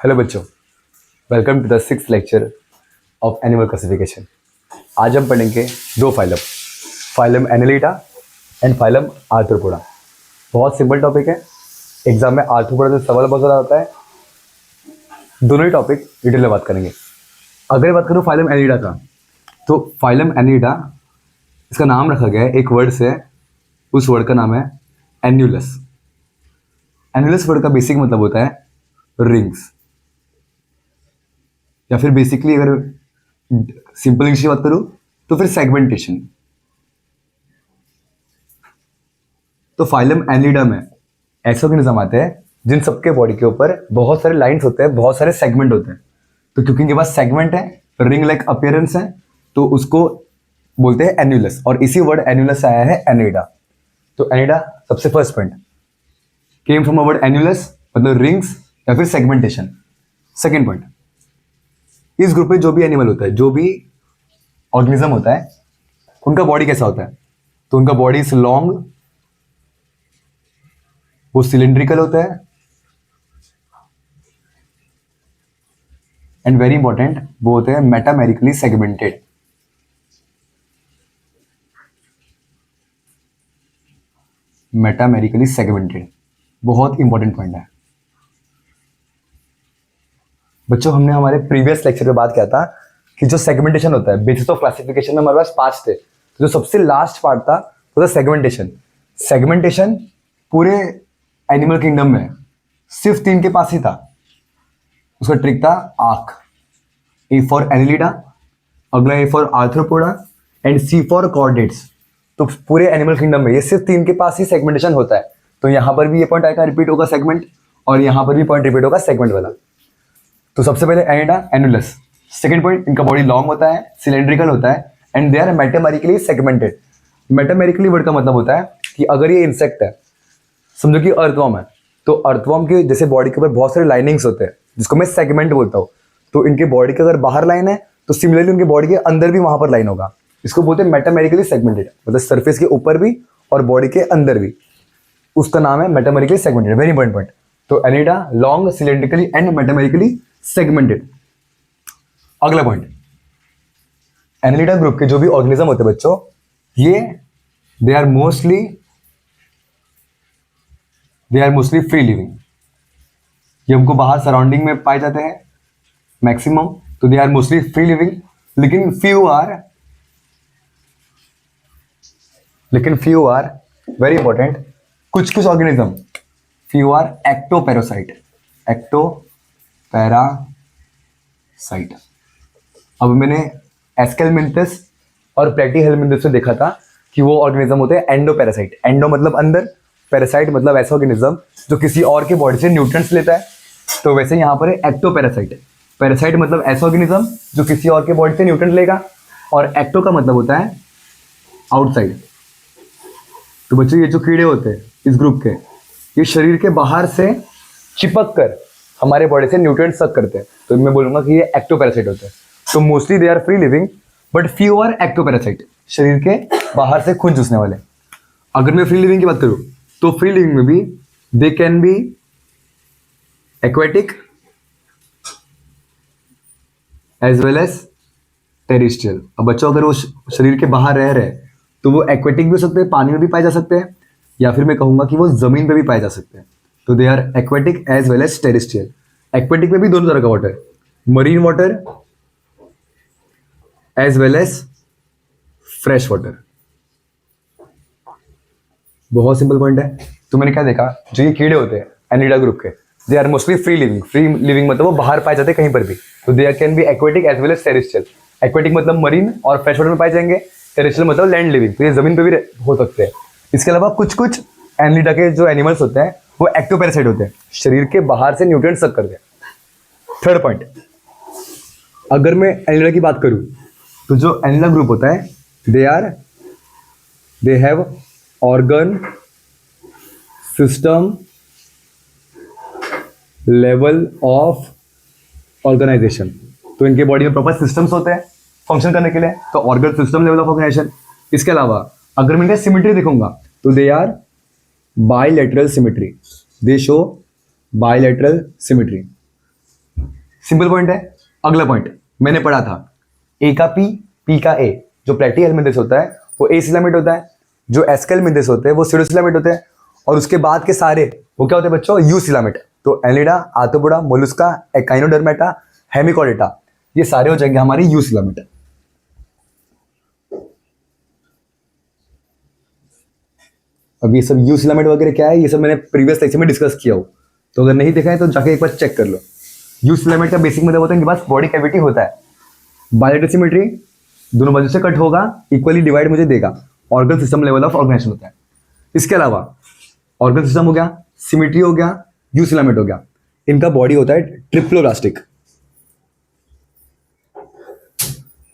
Hello बच्चों, welcome to the six lecture of animal classification. आज हम पढ़ेंगे दो phylum, phylum Annelida and phylum Arthropoda. बहुत सिंपल टॉपिक है, एग्जाम में आर्थ्रोपोडा से सवाल बहुत ज़्यादा आता है। दोनों ही टॉपिक डिटेल में बात करेंगे। अगर बात करूँ फाइलम एनालिटा का, तो फाइलम एनालिटा इसका नाम रखा गया है एक वर्ड से। उस वर्ड का नाम है एन्युलस। एन्युलस वर्ड का बेसिक मतलब होता है रिंग्स, या फिर बेसिकली अगर सिंपल इंग्लिश की बात करूं तो फिर सेगमेंटेशन। तो फाइलम एनालिडा में ऐसे ऑर्गेनिज्म आते हैं जिन सबके बॉडी के ऊपर बहुत सारे लाइंस होते हैं, बहुत सारे सेगमेंट होते हैं। तो क्योंकि इनके पास सेगमेंट है, रिंग लाइक अपीयरेंस है, तो उसको बोलते हैं एन्युलस, और इसी वर्ड एन्युलस से आया है एनालिडा। तो एनालिडा सबसे first point came from a word annulus, मतलब रिंग्स या फिर सेगमेंटेशन। सेकेंड पॉइंट, इस ग्रुप में जो भी एनिमल होता है, जो भी ऑर्गेनिज्म होता है, उनका बॉडी कैसा होता है? तो उनका बॉडी इज लॉन्ग, वो सिलेंड्रिकल होता है, एंड वेरी इंपॉर्टेंट वो होते हैं मेटामेरिकली सेगमेंटेड। मेटामेरिकली सेगमेंटेड बहुत इंपॉर्टेंट पॉइंट है बच्चों। हमने हमारे प्रीवियस लेक्चर में बात किया था कि जो सेगमेंटेशन होता है, बेसिस ऑफ क्लासिफिकेशन में हमारे पास 5 थे। तो जो सबसे लास्ट पार्ट था वो था सेगमेंटेशन। सेगमेंटेशन पूरे एनिमल किंगडम में सिर्फ 3 के पास ही था। उसका ट्रिक था आंख। ए फॉर एनालिडा, अगला A for arthropoda, and C for chordates. तो पूरे एनिमल किंगडम में ये सिर्फ 3 के पास ही सेगमेंटेशन होता है। तो यहाँ पर भी ये पॉइंट आएगा, रिपीट होगा सेगमेंट, और यहाँ पर भी पॉइंट रिपीट होगा सेगमेंट वाला। तो सबसे पहले एनालिडा, एनुलस। सेकंड पॉइंट, इनका बॉडी लॉन्ग होता है, सिलेंड्रिकल होता है, and they are metamerically segmented. Metamerically word का मतलब होता है कि अगर ये इंसेक्ट है, समझो कि अर्थवॉर्म है, तो अर्थवॉर्म के जैसे बॉडी के ऊपर बहुत सारे लाइनिंग्स होते हैं, जिसको मैं सेगमेंट बोलता हूँ। तो इनके बॉडी के अगर बाहर लाइन है, तो सिमिलरली उनके बॉडी के अंदर भी वहां पर लाइन होगा। इसको बोलते हैं मेटामेरिकली सेगमेंटेड, मतलब सरफेस के ऊपर भी और बॉडी के अंदर भी। उसका नाम है metamerically segmented. Very important point. तो Annelida long, cylindrically and metamerically segmented. अगला पॉइंट, एनालिडा ग्रुप के जो भी ऑर्गेनिज्म होते हैं बच्चों, ये they are mostly free living. ये हमको बाहर सराउंडिंग में पाए जाते हैं मैक्सिमम, तो they are mostly free living. लेकिन फ्यू आर वेरी इंपॉर्टेंट, कुछ organism, few are ectoparasite. Ectoparasite. अब मैंने एस्केलमिंथस और प्लेटीहेलमिंथस से देखा था कि वो ऑर्गेनिज्म होते हैं एंडोपैरासाइट। एंडो मतलब अंदर, पैरासाइट मतलब ऐसा ऑर्गेनिज्म जो किसी और के बॉडी से न्यूट्रिएंट्स लेता है। तो वैसे यहाँ पर है एक्टोपैरासाइट। पैरासाइट मतलब ऐसा ऑर्गेनिज्म जो किसी और के बॉडी से न्यूट्रिएंट लेगा, और एक्टो का मतलब होता है आउटसाइड। तो बच्चों ये जो कीड़े होते हैं इस ग्रुप के, ये शरीर के बाहर से चिपक कर हमारे बॉडी से न्यूट्रिएंट्स सक करते हैं। तो मैं बोलूंगा कि ये एक्टोपैरासाइट होते हैं। तो mostly they are free living, but few are ectoparasite, शरीर के बाहर से खून चूसने वाले। अगर मैं फ्री लिविंग की बात करूं, तो फ्री लिविंग में भी they can be aquatic as well as terrestrial. अब बच्चों अगर वो शरीर के बाहर रह रहे हैं, तो वो एक्वेटिक भी हो सकते हैं, पानी में भी पाए जा सकते हैं, या फिर मैं कहूंगा कि वो जमीन पे भी पाए जा सकते हैं। तो they are aquatic as well as terrestrial. Aquatic में भी दोनों तरह का water, marine water as well as fresh water. बहुत सिंपल पॉइंट है। तो मैंने क्या देखा, जो ये कीड़े होते हैं एनालिडा ग्रुप के, they are mostly free living. Free living मतलब वो बाहर पाए जाते हैं कहीं पर भी। तो they can be aquatic as well as terrestrial. Aquatic मतलब मरीन और फ्रेश वाटर में पाए जाएंगे, टेरिस्ट्रियल मतलब लैंड लिविंग, तो ये जमीन पे भी हो सकते हैं। इसके अलावा कुछ एनालिडा के जो एनिमल्स होते हैं वो एक्टोपैरासाइट होते हैं, शरीर के बाहर से न्यूट्रिएंट्स सक करते हैं। थर्ड पॉइंट, अगर मैं एनालिडा की बात करूं, तो जो एनालिडा ग्रुप होता है, they have organ system level of organization. तो इनके बॉडी में प्रॉपर सिस्टम्स होते हैं फंक्शन करने के लिए, तो organ system level of organization. इसके अलावा अगर मैं इनका सिमेट्री देखूंगा, तो they are bilateral symmetry, they show bilateral symmetry. Simple point है। अगला पॉइंट मैंने पढ़ा था, ए का पी का ए। जो प्लेटी हेलमिंथेस होता है वो ए सिलामेट होता है, जो एस्कल मिंथेस होते हैं वो सीडोसिलामेट होते हैं, और उसके बाद के सारे वो क्या होते हैं बच्चों, यू सिलामेट। तो Aleida, arthropoda, Mollusca, echinodermata, Hemichordata, ये सारे हो जाएंगे हमारे यू सिलामेट। अब ये सब यू सिलामेट वगैरह क्या है, ये सब मैंने प्रीवियस लेक्चर में डिस्कस किया हो, तो अगर नहीं देखा है तो जाके एक बार चेक कर लो। यू सिलामेट का बेसिक मतलब होता है इनके पास बॉडी कैविटी होता है, बायोलेटरल सिमेट्री, दोनों बाजू से कट होगा, इक्वली डिवाइड मुझे देगा, organ system level of organization होता है। इसके अलावा ऑर्गन सिस्टम हो गया, सिमेट्री हो गया, यू सिलामेट हो गया, इनका बॉडी होता है ट्रिप्लोब्लास्टिक।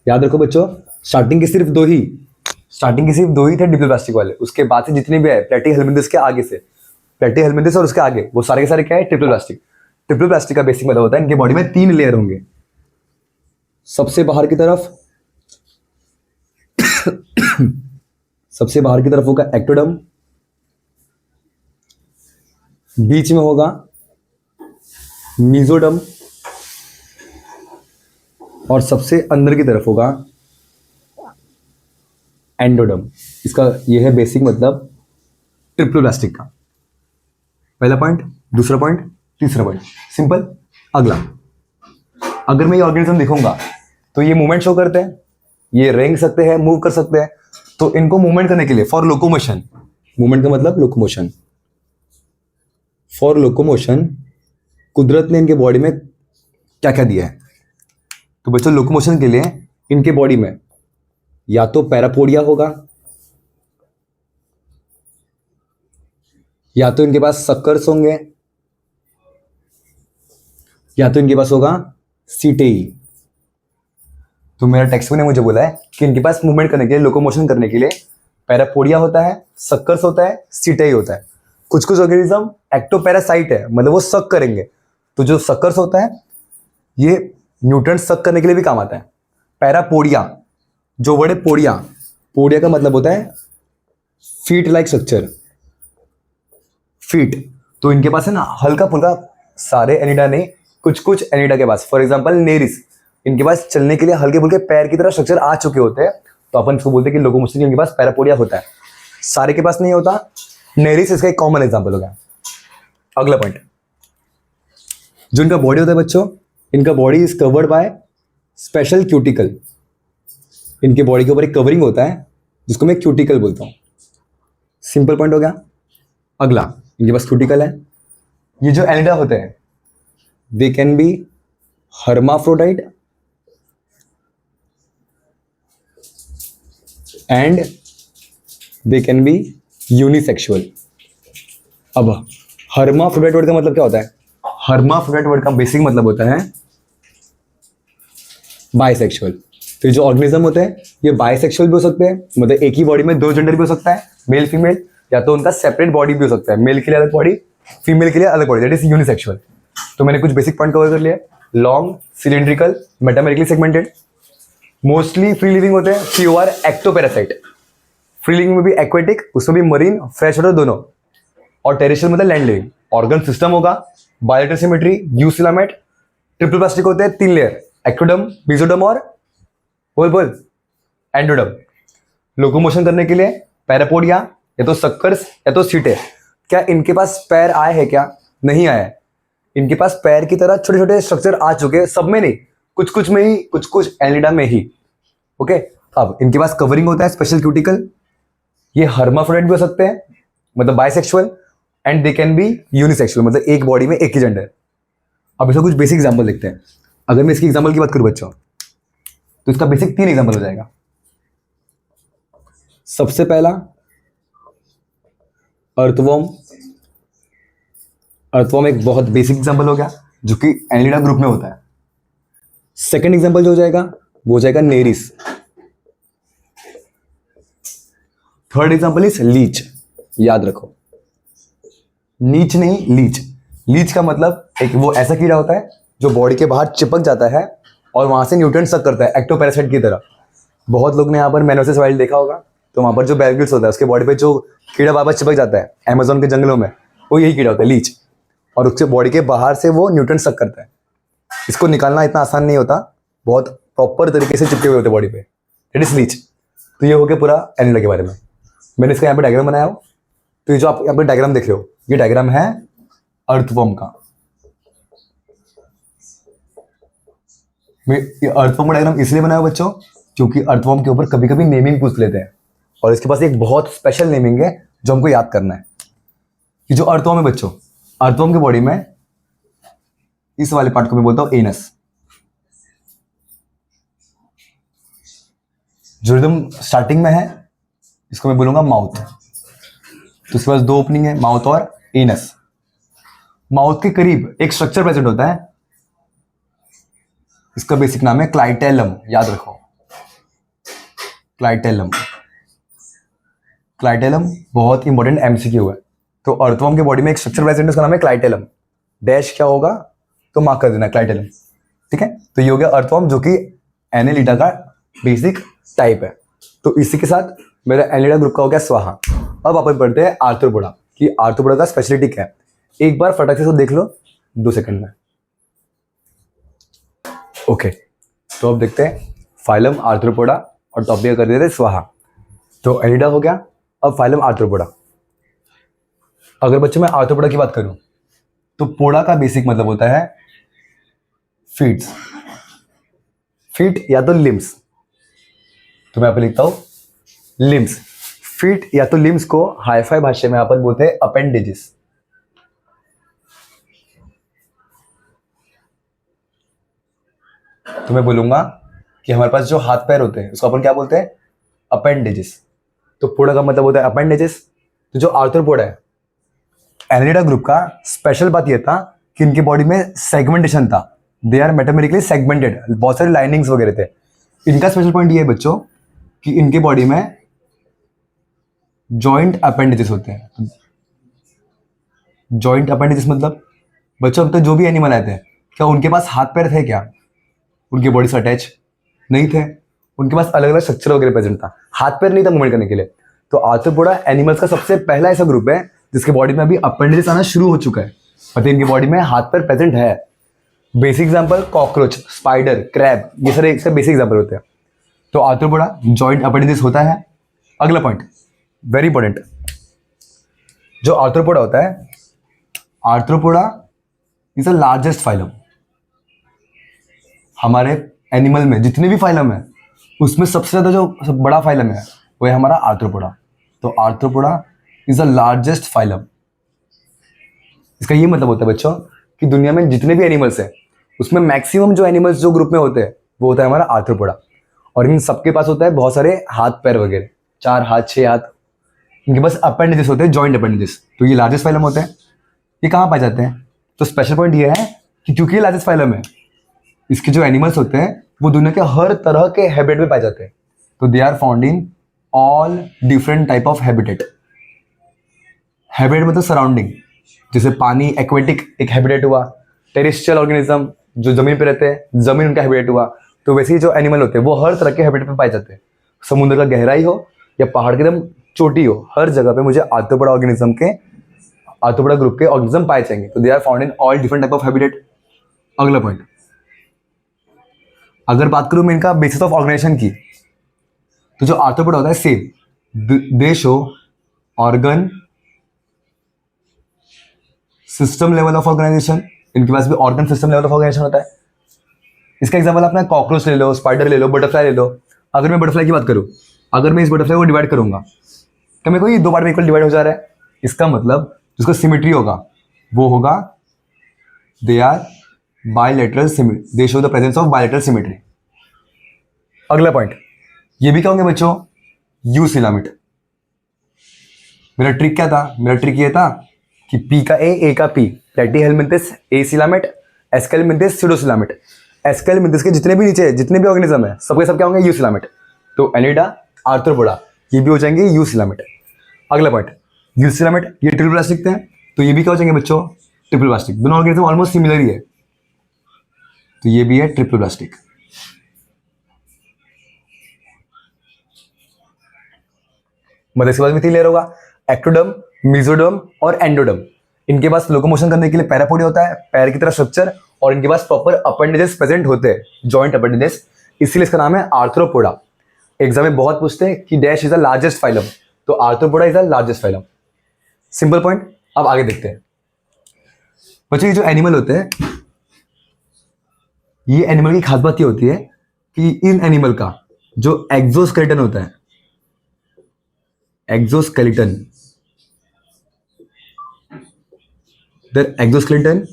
याद रखो बच्चों, स्टार्टिंग के सिर्फ दो ही थे डिप्लोब्लास्टिक वाले, उसके बाद से जितने भी है प्लेटी हेलमिंथेस के आगे से, प्लेटी हेलमिंथेस और उसके आगे वो सारे के सारे क्या है, ट्रिप्लोब्लास्टिक। ट्रिप्लोब्लास्टिक का बेसिक मतलब होता है इनके बॉडी में 3 लेयर होंगे। सबसे बाहर की तरफ होगा एक्टोडर्म, बीच में होगा मीजोडर्म, और सबसे अंदर की तरफ होगा एंडोडर्म। इसका यह है बेसिक मतलब ट्रिप्लोब्लास्टिक का। पहला पॉइंट, दूसरा पॉइंट, तीसरा पॉइंट, सिंपल। अगला, अगर मैं ये ऑर्गेनिज्म दिखूंगा तो ये मूवमेंट शो करते हैं, ये रेंग सकते हैं, मूव कर सकते हैं, तो इनको मूवमेंट करने के लिए फॉर लोकोमोशन, मूवमेंट का मतलब लोकोमोशन, फॉर लोकोमोशन कुदरत ने इनके बॉडी में क्या क्या दिया है। तो बच्चों लोकोमोशन के लिए इनके बॉडी में या तो पैरापोडिया होगा, या तो इनके पास सक्कर्स होंगे, या तो इनके पास होगा सीटेई। तो मेरा टेक्स्ट बुक ने मुझे बोला है कि इनके पास मूवमेंट करने के लिए, लोकोमोशन करने के लिए पैरापोडिया होता है, सक्कर्स होता है, सीटेई होता है। कुछ कुछ ऑर्गेनिज्म एक्टोपैरासाइट है, मतलब वो सक करेंगे। तो जो सक्कर्स होता है ये न्यूट्रिएंट्स सक करने के लिए भी काम आता है। पैरापोडिया, जो वर्ड है पोडिया, पोडिया का मतलब होता है फीट लाइक स्ट्रक्चर, फीट। तो इनके पास है ना हल्का फुल्का, सारे एनिडा नहीं, कुछ कुछ एनिडा के पास, फॉर एग्जांपल नेरिस, इनके पास चलने के लिए हल्के फुल्के पैर की तरह स्ट्रक्चर आ चुके होते हैं, तो अपन इसको बोलते हैं कि लोकोमोशन इनके पास पैरापोडिया होता है। सारे के पास नहीं होता, नेरिस इसका एक कॉमन एग्जांपल हो गया। अगला पॉइंट, जो इनका बॉडी होता है बच्चों, इनका body is covered by special cuticle. इनके बॉडी के ऊपर एक कवरिंग होता है जिसको मैं क्यूटिकल बोलता हूँ। सिंपल पॉइंट हो गया। अगला, इनके पास क्यूटिकल है। ये जो एनिडा होते हैं दे can B hermaphrodite and they can B unisexual. अब हर्माफ्रोडाइट वर्ड का मतलब क्या होता है? हर्माफ्रोडाइट वर्ड का बेसिक मतलब होता है बाइसेक्सुअल। तो जो ऑर्गेनिज्म होते हैं ये बाइसेक्सुअल भी हो सकते हैं, मतलब एक ही बॉडी में 2 जेंडर भी हो सकता है, मेल फीमेल, या तो उनका सेपरेट बॉडी भी हो सकता है, मेल के लिए अलग बॉडी, फीमेल के लिए अलग बॉडी, दैट इज यूनिसेक्सुअल। तो मैंने कुछ बेसिक पॉइंट कवर कर लिया। Long, cylindrical, metamerically segmented, mostly free living होते हैं, few are ectoparasite. Free living में भी एक्वेटिक, उसमें भी मरीन, फ्रेश वाटर दोनों, और टेरेस्ट्रियल मतलब लैंड लिविंग। ऑर्गन सिस्टम होगा बायोलेटरल सिमेट्री, यू सिलामेट, ट्रिप्लोप्लास्टिक होते हैं 3 लेयर, एक्टोडर्म, मेसोडर्म और बोल एंडोडर्म। लोकोमोशन करने के लिए पैरापोडिया, या तो सक्कर्स या तो सीटे। क्या इनके पास पैर आए हैं? क्या नहीं आए हैं। इनके पास पैर की तरह छोटे छोटे स्ट्रक्चर आ चुके हैं, सब में नहीं, कुछ कुछ में ही, कुछ कुछ एनिडा में ही। ओके, अब इनके पास कवरिंग होता है स्पेशल क्यूटिकल। ये हर्माफ्रोडाइट भी हो सकते हैं, मतलब bisexual, and they can B unisexual, मतलब एक बॉडी में एक ही जेंडर। अब इसका कुछ बेसिक एग्जांपल देखते हैं। अगर मैं इसकी एग्जांपल की बात करूं बच्चों, तो इसका बेसिक 3 एग्जांपल हो जाएगा। सबसे पहला अर्थवॉर्म। अर्थवॉर्म एक बहुत बेसिक एग्जांपल हो गया जो कि एनिलिडा ग्रुप में होता है। सेकंड एग्जांपल जो हो जाएगा वो हो जाएगा nereis. Third example is leech. याद रखो, नीच नहीं, लीच। लीच का मतलब एक वो ऐसा कीड़ा होता है जो बॉडी के बाहर चिपक जाता है और वहां से न्यूट्रिएंट सक करता है, एक्टोपैरासाइट की तरह। बहुत लोग ने यहाँ पर मैनोसिस वाइल्ड देखा होगा, तो वहां पर जो बेयर ग्रिल्स होता है उसके बॉडी पे जो कीड़ा बाबा चिपक जाता है अमेज़न के जंगलों में, वो यही कीड़ा होता है, लीच। और उसके बॉडी के बाहर से वो न्यूट्रिएंट सक करता है। इसको निकालना इतना आसान नहीं होता, बहुत प्रॉपर तरीके से चिपके हुए होते बॉडी पे, दैट इज लीच। तो ये हो गया पूरा एनिमल के बारे में। मैंने इसका यहाँ पे डायग्राम बनाया हो, तो ये जो आप यहाँ पे डायग्राम देख रहे हो, ये डायग्राम है अर्थवर्म का। मैं ये अर्थवर्म का डायग्राम इसलिए बनाया बच्चों क्योंकि अर्थवर्म के ऊपर कभी कभी नेमिंग पूछ लेते हैं, और इसके पास एक बहुत स्पेशल नेमिंग है जो हमको याद करना है। कि जो अर्थवर्म है बच्चों, अर्थवर्म की बॉडी में इस वाले पार्ट को मैं बोलता हूं एनस। जो एकदम स्टार्टिंग में है इसको मैं बोलूंगा माउथ। तो इसके पास दो ओपनिंग है, माउथ और एनस। माउथ के करीब एक स्ट्रक्चर प्रेजेंट होता है, इसका बेसिक नाम है क्लाइटेलम, याद रखो क्लाइटेलम। क्लाइटेलम बहुत इंपॉर्टेंट एमसीक्यू है। तो अर्थवर्म के बॉडी में एक स्ट्रक्चर प्रेजेंट है, उसका नाम है क्लाइटेलम। डैश क्या होगा तो मार्क कर देना क्लाइटेलम, ठीक है। तो ये हो गया अर्थवर्म जो कि एनेलिडा का बेसिक टाइप है। तो इसी के साथ मेरा एनेलिडा ग्रुप का हो गया स्वाहा। अब अपन पढ़ते हैं आर्थ्रोपोडा कि आर्थ्रोपोडा का स्पेशलिटी क्या है। एक बार फटाक से देख लो 2 सेकंड में। ओके, तो अब देखते हैं फाइलम आर्थ्रोपोडा और टॉपिक कर देते हैं स्वाहा। तो एनिडा हो गया, अब फाइलम आर्थ्रोपोडा। अगर बच्चों मैं आर्थ्रोपोडा की बात करूं तो पोडा का बेसिक मतलब होता है फीट्स, फीट या तो लिम्स। तो मैं यहाँ पे लिखता हूं लिम्स। फीट या तो लिम्स को हाईफाई भाषा में अपन बोलते हैं अपेंडेजेस। तो मैं बोलूंगा कि हमारे पास जो हाथ पैर होते हैं उसको अपन क्या बोलते हैं, अपेंडेजेस। तो पोडा का मतलब होता है अपेंडेजेस। तो जो आर्थ्रोपोडा है एनिलिडा ग्रुप का, स्पेशल बात यह था कि इनकी बॉडी में सेगमेंटेशन था। दे आर मेटामेटिकली सेगमेंटेड, बहुत सारे लाइनिंग्स वगैरह थे। इनका स्पेशल पॉइंट ये है बच्चों कि इनके बॉडी में जॉइंट अपेंडेजेस होते हैं। जॉइंट अपेंडेजेस मतलब बच्चों अब तक जो भी एनिमल आए थे, क्या उनके पास हाथ पैर थे क्या? उनकी बॉडी से अटैच नहीं थे, उनके पास अलग अलग स्ट्रक्चर वगैरह प्रेजेंट था, हाथ पैर नहीं था मूवमेंट करने के लिए। तो आर्थ्रोपोडा एनिमल्स का सबसे पहला ऐसा ग्रुप है जिसके बॉडी में अभी अपेंडेजेस आना शुरू हो चुका है, मतलब इनकी बॉडी में हाथ पैर प्रेजेंट है। Basic example cockroach, spider, crab, ये सारे इसका बेसिक एग्जांपल होते हैं। तो आर्थ्रोपोडा जॉइंट अपेंडेजेस होता है। अगला पॉइंट वेरी इंपॉर्टेंट, जो आर्थ्रोपोडा होता है, arthropoda is the largest phylum. हमारे एनिमल में जितने भी फाइलम है उसमें सबसे ज्यादा जो बड़ा फाइलम है वो है हमारा आर्थ्रोपोडा। तो Arthropoda is the largest phylum. इसका ये मतलब होता है बच्चों कि दुनिया में जितने भी एनिमल्स हैं उसमें मैक्सिमम जो एनिमल्स जो ग्रुप में होते हैं वो होता है हमारा आर्थ्रोपोडा। और इन सबके पास होता है बहुत सारे हाथ पैर वगैरह, 4 हाथ 6 हाथ। इनके पास अपेंडेजेस होते हैं, जॉइंट अपेंडेजेस। तो ये लार्जेस्ट फाइलम होते हैं। ये कहाँ पाए जाते हैं? तो स्पेशल पॉइंट ये है कि क्योंकि ये लार्जेस्ट फाइलम है, इसके जो एनिमल्स होते हैं वो दुनिया के हर तरह के हैबिटेट में पाए जाते हैं। तो they are found in all different type of habitat. Habitat मतलब सराउंडिंग, जैसे पानी एक्वेटिक एक हैबिटेट हुआ, टेरेस्ट्रियल ऑर्गेनिज्म जो जमीन पे रहते हैं, जमीन उनका हैबिटेट हुआ। तो वैसे ही जो एनिमल होते हैं वो हर तरह के हैबिटेट में पाए जाते हैं। समुद्र का गहराई हो या पहाड़ की एकदम चोटी हो, हर जगह पे मुझे आर्थ्रोपोडा ऑर्गेनिज्म के, आर्थ्रोपोडा ग्रुप के ऑर्गेनिज्म पाए जाएंगे। तो they are found in all different type of habitat. अगला पॉइंट, अगर बात करूं मैं इनका बेसिस ऑफ ऑर्गेनाइजेशन की, तो जो आर्थ्रोपोडा होता है same they show organ system level of organization. इनके पास भी organ system level of organization होता है। इसका एग्जांपल अपना कॉकरोच ले लो, स्पाइडर ले लो, बटरफ्लाई ले लो। अगर मैं बटरफ्लाई की बात करूं, अगर मैं इस बटरफ्लाई को डिवाइड करूंगा तो मेरे को ये 2 पार्ट में इक्वल डिवाइड हो जा रहा है। इसका मतलब जिसका सिमेट्री होगा वो होगा they are bilateral symmetry, they show the presence of bilateral symmetry. अगला पॉइंट ये भी कहोगे बच्चों, यू सिलामिट। मेरा ट्रिक क्या था? मेरा ट्रिक ये था कि पी का ए का पी, प्लेटीहेलमिंथस ए सिलामेट, एस्केलमिंथस स्यूडोसिलामेट। एस्केलमिंथस के जितने भी नीचे जितने भी ऑर्गेनिज्म है सबके सब क्या होंगे? यू सिलामेट। तो एनिडा, आर्थ्रोपोडा ये भी हो जाएंगे यू सिलामेट। अगला पॉइंट, यू सिलामेट ये ट्रिपल प्लास्टिक थे, तो ये भी क्या हो जाएंगे बच्चों? Triple plastic. दोनों ऑर्गेनिज्म ऑलमोस्ट सिमिलर ही है, तो ये भी है ट्रिपल प्लास्टिक। मतलब इसके बाद भी 3 लेयर होगा, एक्टोडर्म, मेसोडर्म और एंडोडर्म। इनके पास लोकोमोशन करने के लिए पैरापोडिया होता है, पैर की तरह स्ट्रक्चर, और इनके पास प्रॉपर अपेंडेजेस प्रेजेंट होते हैं, जॉइंट अपेंडेजेस, इसीलिए इसका नाम है आर्थ्रोपोडा। एग्जाम में बहुत पूछते हैं कि dash is the largest phylum, तो Arthropoda is the largest phylum. Simple point. अब आगे देखते हैं बच्चों, ये जो एनिमल होते हैं, ये एनिमल की खास बात ये होती है कि इन एनिमल का जो एक्सोस्केलेटन होता है, exoskeleton, the exoskeleton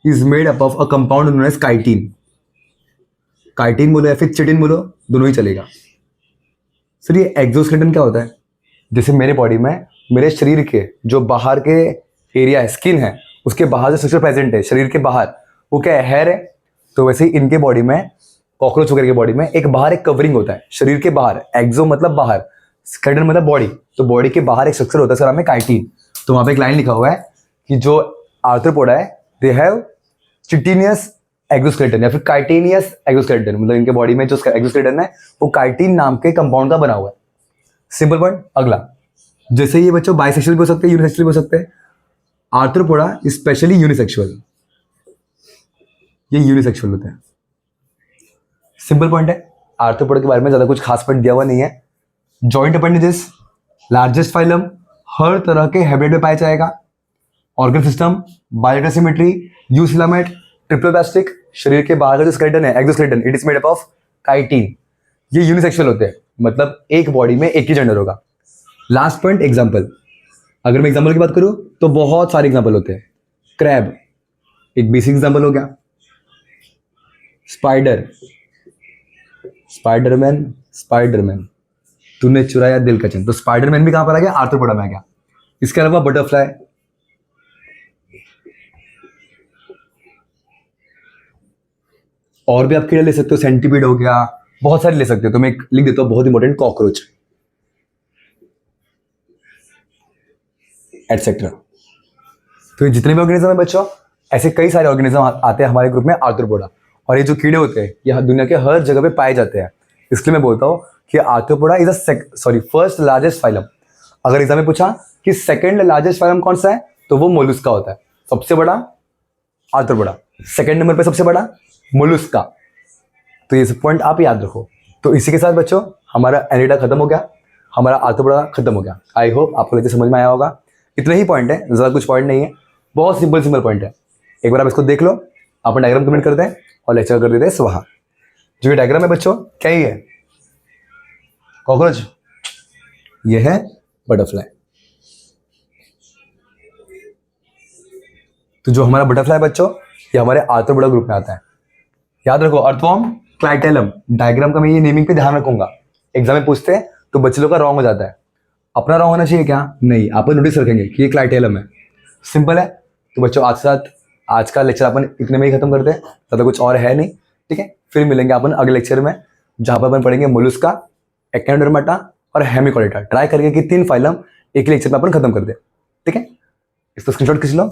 is made up of a compound known as chitin. Chitin बोलो या फिर चिटिन बोलो, दोनों ही चलेगा। सर ये एक्सोस्केलेटन क्या होता है? जैसे मेरे बॉडी में मेरे शरीर के जो बाहर के एरिया है, स्किन है, उसके बाहर जो स्ट्रक्चर प्रेजेंट है शरीर के बाहर, वो क्या है? हेयर है। तो वैसे ही इनके बॉडी में, कॉकरोच वगैरह के बॉडी में एक बाहर एक कवरिंग होता है शरीर के बाहर। एक्सो मतलब बाहर, स्केलेटन मतलब बॉडी, तो बॉडी के बाहर एक स्ट्रक्चर होता है, सर नाम है काइटिन। तो वहां पे एक लाइन लिखा हुआ है कि जो आर्थ्रोपोडा है दे हैव चिटिनियस एक्सोस्केलेटन या फिर काइटिनियस एक्सोस्केलेटन, मतलब इनके बॉडी में जो एक्सोस्केलेटन है वो काइटिन नाम के कंपाउंड का बना हुआ है। Simple point. अगला, जैसे ये बच्चों बाइसेक्सुअल भी हो सकते हैं, यूनिसेक्सुअल भी हो सकते हैं। आर्थ्रोपोडा स्पेशली यूनिसेक्सुअल, ये यूनिसेक्सुअल होते हैं। सिंपल पॉइंट है। आर्थ्रोपोडा के बारे में ज्यादा कुछ खास पॉइंट दिया हुआ नहीं है। जॉइंट अपेंडेजेस, लार्जेस्ट फाइलम, हर तरह के हैबिटेट में पाया जाएगा। Organ system, biological symmetry, eucoelomate, triploblastic, शरीर के बाहर का जो स्केलेटन है exoskeleton, it is made up of chitin. ये यूनिसेक्सुअल होते हैं, मतलब एक बॉडी में एक ही जेंडर होगा। Last point, example. अगर मैं एग्जाम्पल की बात करूं तो बहुत सारे एग्जाम्पल होते हैं। क्रैब एक बेसिक एग्जाम्पल हो गया, स्पाइडर, स्पाइडरमैन, स्पाइडरमैन, तूने चुराया दिल का चैन, तो स्पाइडरमैन भी कहां पर आ गया? आर्थ्रोपोडा में आ गया। इसके अलावा बटरफ्लाई, और भी आप कीड़े ले सकते हो, सेंटीपीड हो गया, बहुत सारे ले सकते हो। तो मैं एक लिख देता हूं बहुत इंपॉर्टेंट, कॉकरोच एटसेट्रा। तो ये जितने भी ऑर्गेनिज्म है बच्चों, ऐसे कई सारे ऑर्गेनिज्म आते हैं हमारे ग्रुप में आर्थ्रोपोडा। और ये जो कीड़े होते हैं ये दुनिया के हर जगह पे पाए जाते हैं। इसलिए मैं बोलता हूँ कि arthropoda is first largest phylum. अगर एग्जाम में पूछा कि सेकंड लार्जेस्ट फाइलम कौन सा है, तो वो मोलुस्का होता है। सबसे बड़ा आर्थ्रोपोडा, सेकंड नंबर पे सबसे बड़ा मोलुस्का। तो ये सब पॉइंट आप याद रखो। तो इसी के साथ बच्चों हमारा एनिडा खत्म हो गया, हमारा आर्थ्रोपोडा खत्म हो गया। आई होप आपको लेक्चर समझ में आया होगा। इतने ही पॉइंट है, ज़्यादा कुछ पॉइंट नहीं है, बहुत सिंपल सिंपल पॉइंट है। एक बार आप इसको देख लो, अपन डायग्राम कमेंट करते हैं और लेक्चर कर देते हैं स्वाहा। जो ये डायग्राम है बच्चों, क्या ही है? कॉकरोच, ये है बटरफ्लाई। तो जो हमारा बटरफ्लाई बच्चों, ये हमारे आर्थ्रोपोडा ग्रुप में आता है। याद रखो, अर्थवॉर्म, क्लाइटेलम। डायग्राम का मैं ये नेमिंग पे ध्यान रखूंगा। एग्जाम में पूछते हैं तो बच्चे लोग का रॉन्ग हो जाता है। अपना रॉन्ग होना चाहिए क्या? नहीं, आप नोटिस रखेंगे कि ये क्लाइटेलम है। सिंपल है। तो बच्चों आज का लेक्चर अपन इतने में ही खत्म करते हैं, ज़्यादा कुछ और है नहीं। ठीक है, फिर मिलेंगे अपन अगले लेक्चर में, जहाँ पर अपन पढ़ेंगे मोलुस्का, एकेनोडर्माटा और हेमिकोडेटा। ट्राई करेंगे कि 3 फाइलम एक लेक्चर में अपन खत्म कर दे। ठीक है, इसको स्क्रीनशॉट खींच लो।